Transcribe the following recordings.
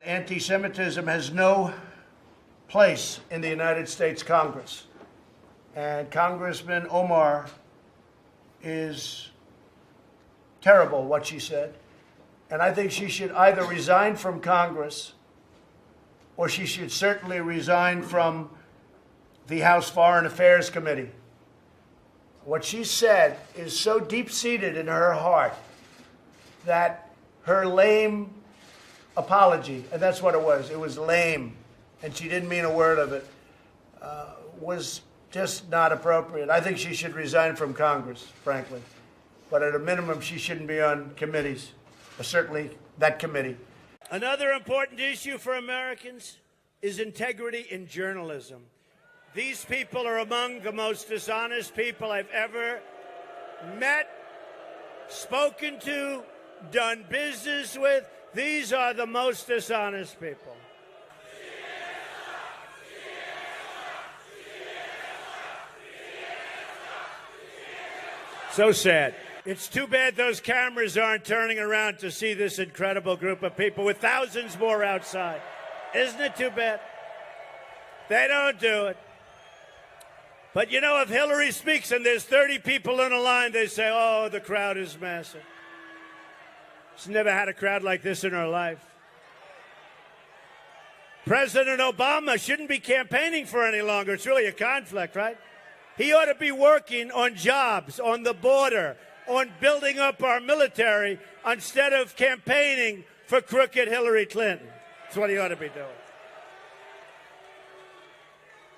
Anti-Semitism has no place in the United States Congress. And Congressman Omar is terrible, what she said. And I think she should either resign from Congress or she should certainly resign from the House Foreign Affairs Committee. What she said is so deep-seated in her heart that her lame apology, and that's what it was lame, and she didn't mean a word of it, was just not appropriate. I think she should resign from Congress, frankly. But at a minimum, she shouldn't be on committees, or certainly that committee. Another important issue for Americans is integrity in journalism. These people are among the most dishonest people I've ever met, spoken to, done business with. These are the most dishonest people. So sad. It's too bad those cameras aren't turning around to see this incredible group of people with thousands more outside. Isn't it too bad? They don't do it. But you know, if Hillary speaks and there's 30 people in a line, they say, oh, the crowd is massive. She's never had a crowd like this in her life. President Obama shouldn't be campaigning for any longer. It's really a conflict, right? He ought to be working on jobs, on the border, on building up our military, instead of campaigning for crooked Hillary Clinton. That's what he ought to be doing.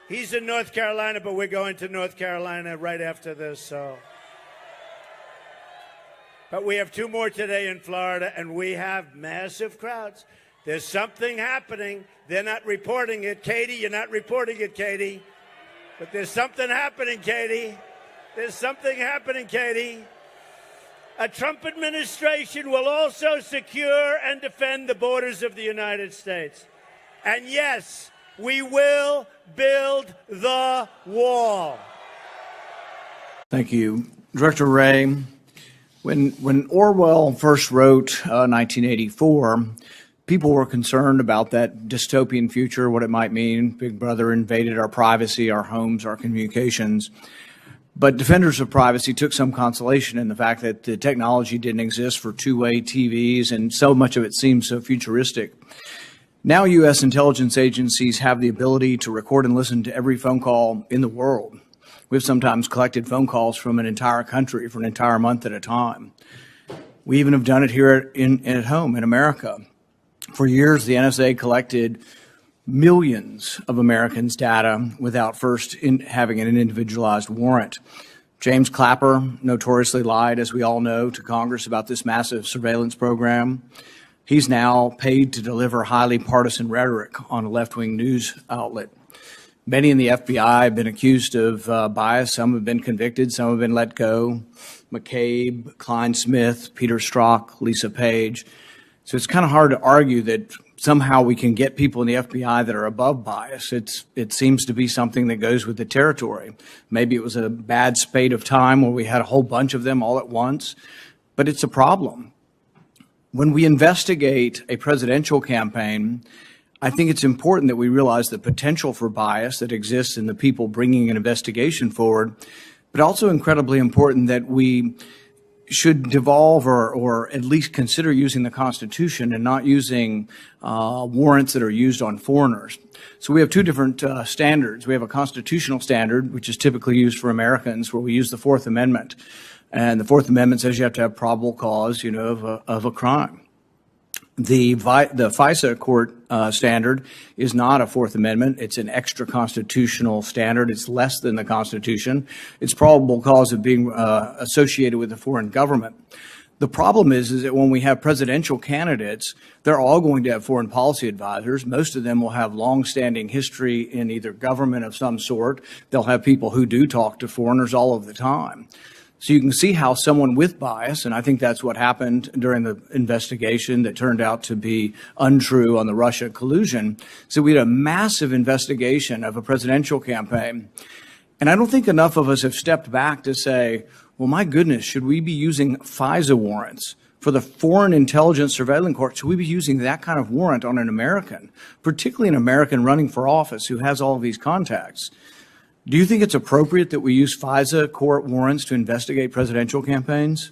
He's in North Carolina, but we're going to North Carolina right after this, so. But we have two more today in Florida, and we have massive crowds. There's something happening. They're not reporting it. Katie, you're not reporting it, Katie. But there's something happening, Katie. There's something happening, Katie. A Trump administration will also secure and defend the borders of the United States. And yes, we will build the wall. Thank you. Director Wray, when Orwell first wrote 1984, people were concerned about that dystopian future, what it might mean. Big Brother invaded our privacy, our homes, our communications. But defenders of privacy took some consolation in the fact that the technology didn't exist for two-way TVs, and so much of it seems so futuristic. Now U.S. intelligence agencies have the ability to record and listen to every phone call in the world. We've sometimes collected phone calls from an entire country for an entire month at a time. We even have done it here at home in America. For years, the NSA collected millions of Americans' data without first having an individualized warrant. James Clapper notoriously lied, as we all know, to Congress about this massive surveillance program. He's now paid to deliver highly partisan rhetoric on a left-wing news outlet. Many in the FBI have been accused of bias. Some have been convicted. Some have been let go. McCabe, Klein Smith, Peter Strzok, Lisa Page. So it's kind of hard to argue that somehow we can get people in the FBI that are above bias. It seems to be something that goes with the territory. Maybe it was a bad spate of time where we had a whole bunch of them all at once, but it's a problem. When we investigate a presidential campaign, I think it's important that we realize the potential for bias that exists in the people bringing an investigation forward, but also incredibly important that we should devolve or at least consider using the Constitution and not using warrants that are used on foreigners. So we have two different standards. We have a constitutional standard, which is typically used for Americans, where we use the Fourth Amendment. And the Fourth Amendment says you have to have probable cause, of a crime. The FISA court standard is not a Fourth Amendment. It's an extra constitutional standard. It's less than the Constitution. It's probable cause of being associated with a foreign government. The problem is that when we have presidential candidates, they're all going to have foreign policy advisors. Most of them will have long-standing history in either government of some sort. They'll have people who do talk to foreigners all of the time. So you can see how someone with bias, and I think that's what happened during the investigation that turned out to be untrue on the Russia collusion. So we had a massive investigation of a presidential campaign. And I don't think enough of us have stepped back to say, well, my goodness, should we be using FISA warrants for the Foreign Intelligence Surveillance Court, should we be using that kind of warrant on an American, particularly an American running for office who has all of these contacts? Do you think it's appropriate that we use FISA court warrants to investigate presidential campaigns?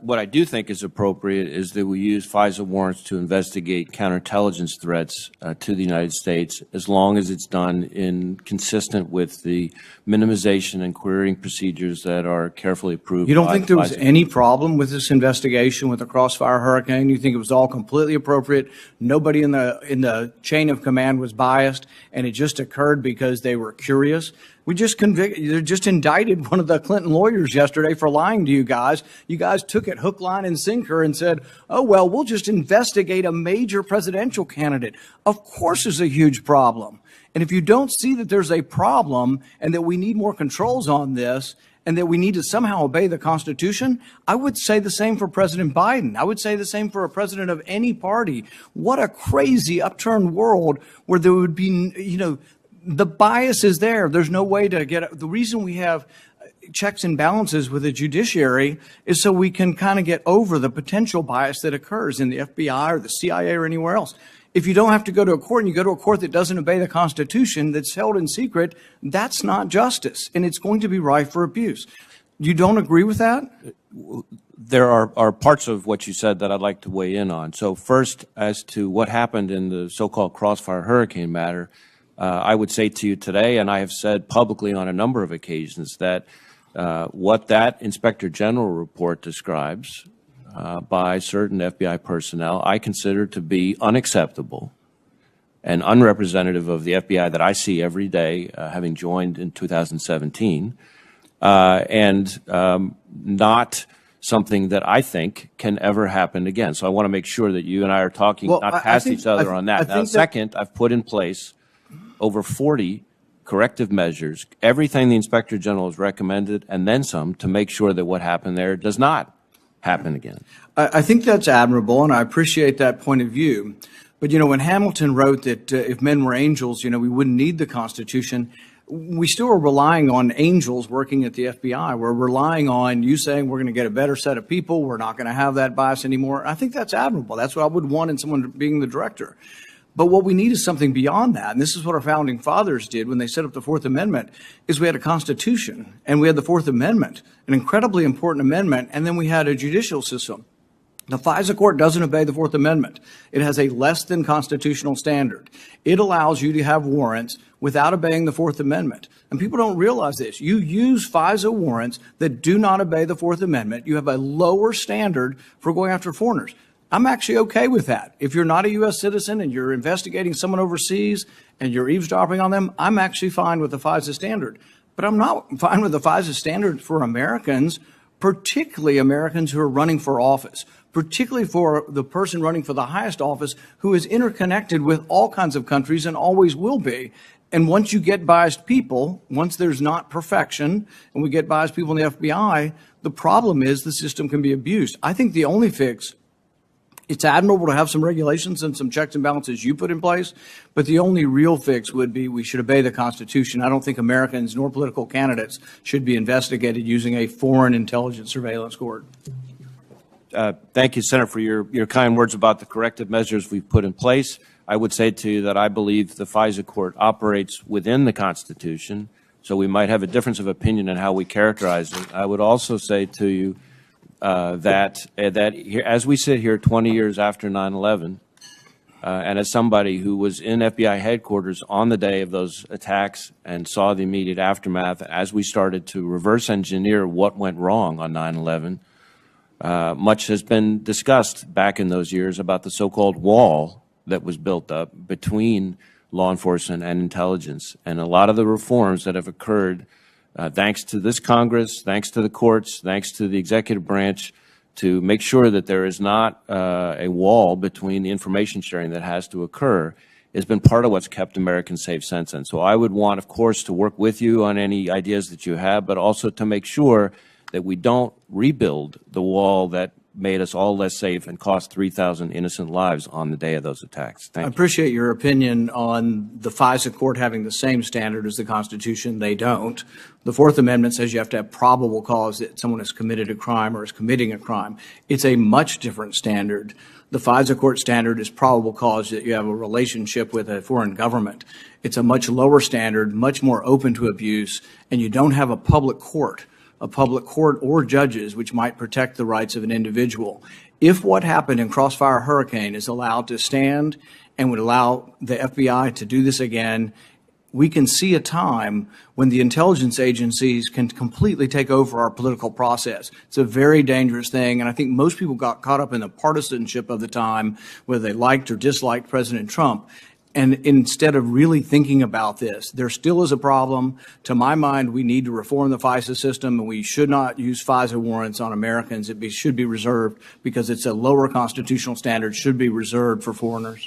What I do think is appropriate is that we use FISA warrants to investigate counterintelligence threats to the United States, as long as it's done consistent with the minimization and querying procedures that are carefully approved. You don't think there was FISA. any problem with this investigation with the Crossfire Hurricane? You think it was all completely appropriate? Nobody in the chain of command was biased, and it just occurred because they were curious? We just they just indicted one of the Clinton lawyers yesterday for lying to you guys. You guys took it hook, line, and sinker and said, oh, well, we'll just investigate a major presidential candidate. Of course there's a huge problem. And if you don't see that there's a problem and that we need more controls on this and that we need to somehow obey the Constitution, I would say the same for President Biden. I would say the same for a president of any party. What a crazy upturned world where there would be, the bias is there. There's no way to get the reason we have checks and balances with the judiciary is so we can kind of get over the potential bias that occurs in the FBI or the CIA or anywhere else. If you don't have to go to a court and you go to a court that doesn't obey the Constitution, that's held in secret, that's not justice, and it's going to be rife for abuse. You don't agree with that? There are parts of what you said that I'd like to weigh in on. So first, as to what happened in the so-called Crossfire Hurricane matter, I would say to you today, and I have said publicly on a number of occasions, that what that Inspector General report describes by certain FBI personnel, I consider to be unacceptable and unrepresentative of the FBI that I see every day, having joined in 2017, and not something that I think can ever happen again. So I want to make sure that you and I are talking not past each other on that. Now, second, I've put in place over 40 corrective measures, everything the Inspector General has recommended, and then some, to make sure that what happened there does not happen again. I think that's admirable, and I appreciate that point of view. But, when Hamilton wrote that if men were angels, we wouldn't need the Constitution, we still are relying on angels working at the FBI. We're relying on you saying we're going to get a better set of people. We're not going to have that bias anymore. I think that's admirable. That's what I would want in someone being the director. But what we need is something beyond that. And this is what our founding fathers did when they set up the Fourth Amendment, is we had a Constitution and we had the Fourth Amendment, an incredibly important amendment, and then we had a judicial system. The FISA court doesn't obey the Fourth Amendment. It has a less than constitutional standard. It allows you to have warrants without obeying the Fourth Amendment. And people don't realize this. You use FISA warrants that do not obey the Fourth Amendment. You have a lower standard for going after foreigners. I'm actually okay with that. If you're not a U.S. citizen and you're investigating someone overseas and you're eavesdropping on them, I'm actually fine with the FISA standard. But I'm not fine with the FISA standard for Americans, particularly Americans who are running for office, particularly for the person running for the highest office who is interconnected with all kinds of countries and always will be. And once you get biased people, once there's not perfection, and we get biased people in the FBI, the problem is the system can be abused. I think the only fix, it's admirable to have some regulations and some checks and balances you put in place, but the only real fix would be we should obey the Constitution. I don't think Americans nor political candidates should be investigated using a foreign intelligence surveillance court. Thank you, Senator, for your kind words about the corrective measures we've put in place. I would say to you that I believe the FISA court operates within the Constitution, so we might have a difference of opinion in how we characterize it. I would also say to you that here, as we sit here 20 years after 9/11, and as somebody who was in FBI headquarters on the day of those attacks and saw the immediate aftermath as we started to reverse engineer what went wrong on 9/11, much has been discussed back in those years about the so-called wall that was built up between law enforcement and intelligence. And a lot of the reforms that have occurred thanks to this Congress, thanks to the courts, thanks to the executive branch, to make sure that there is not a wall between the information sharing that has to occur, has been part of what's kept Americans safe since then. So I would want, of course, to work with you on any ideas that you have, but also to make sure that we don't rebuild the wall that made us all less safe and cost 3,000 innocent lives on the day of those attacks. I Thank you. appreciate your opinion on the FISA court having the same standard as the Constitution. They don't. The Fourth Amendment says you have to have probable cause that someone has committed a crime or is committing a crime. It's a much different standard. The FISA court standard is probable cause that you have a relationship with a foreign government. It's a much lower standard, much more open to abuse, and you don't have a public court or judges which might protect the rights of an individual. If what happened in Crossfire Hurricane is allowed to stand and would allow the FBI to do this again, we can see a time when the intelligence agencies can completely take over our political process. It's a very dangerous thing, and I think most people got caught up in the partisanship of the time, whether they liked or disliked President Trump. And instead of really thinking about this, there still is a problem. To my mind, we need to reform the FISA system, and we should not use FISA warrants on Americans. It should be reserved because it's a lower constitutional standard, should be reserved for foreigners.